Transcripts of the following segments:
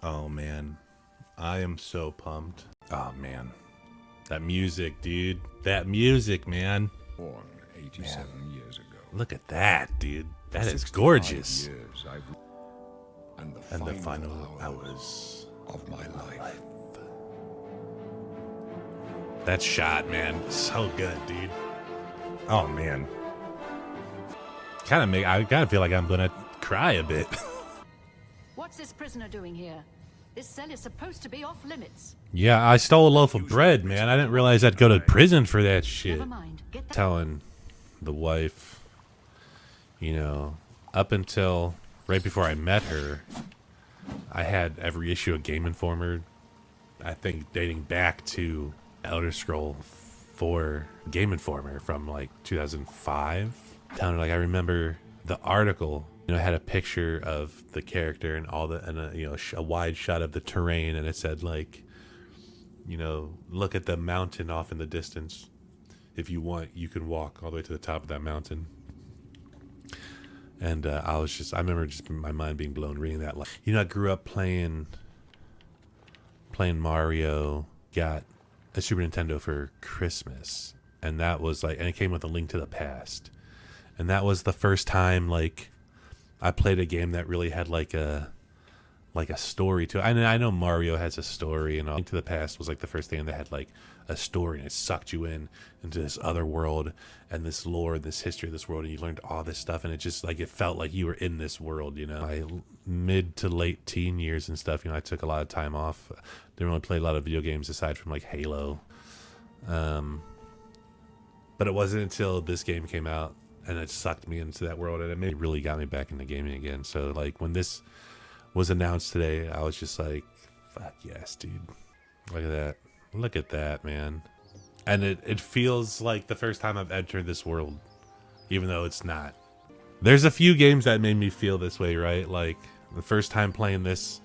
Oh man, I am so pumped. Oh man, that music, dude. That music, man. Born 87 Man, years ago. look at that, dude. For That is 65 gorgeous. years, and the And the final final hours hours of my life. That shot, man, so good, dude. Oh man, I kind of feel like I'm gonna cry a bit. What's this prisoner doing here? This cell is supposed to be off limits. Yeah, I stole a loaf of bread, man. I didn't realize I'd go to prison for that shit. Never mind. Get that. Telling the wife, up until right before I met her, I had every issue of Game Informer. I think dating back to Elder Scroll 4 Game Informer from like 2005. Telling her, like, I remember the article, had a picture of the character and a wide shot of the terrain, and it said like, look at the mountain off in the distance. If you want, you can walk all the way to the top of that mountain. And I remember just my mind being blown reading that. Like, I grew up playing Mario, got a Super Nintendo for Christmas, and that was like, and it came with A Link to the Past, and that was the first time like I played a game that really had like a story to it. I know Mario has a story, and Link to the Past was like the first thing that had like a story, and it sucked you into this other world and this lore, this history of this world, and you learned all this stuff, and it just like it felt like you were in this world. My mid to late teen years and stuff, I took a lot of time off. Didn't really play a lot of video games aside from like Halo. But it wasn't until this game came out and it sucked me into that world, and it really got me back into gaming again. So like when this was announced today, I was just like, fuck yes, dude. Look at that. Look at that, man. And it feels like the first time I've entered this world, even though it's not. There's a few games that made me feel this way, right? Like the first time playing this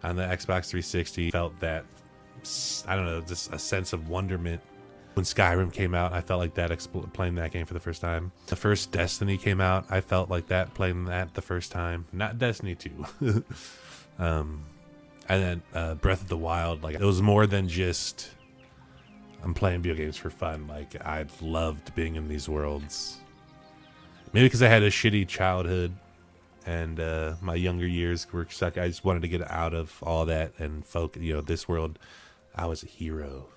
on the Xbox 360, felt that, I don't know, just a sense of wonderment. When Skyrim came out, I felt like that playing that game for the first time. The first Destiny came out, I felt like that playing that the first time. Not Destiny 2. And then Breath of the Wild, like it was more than just I'm playing video games for fun. Like I loved being in these worlds. Maybe because I had a shitty childhood and my younger years were suck. I just wanted to get out of all that and this world. I was a hero.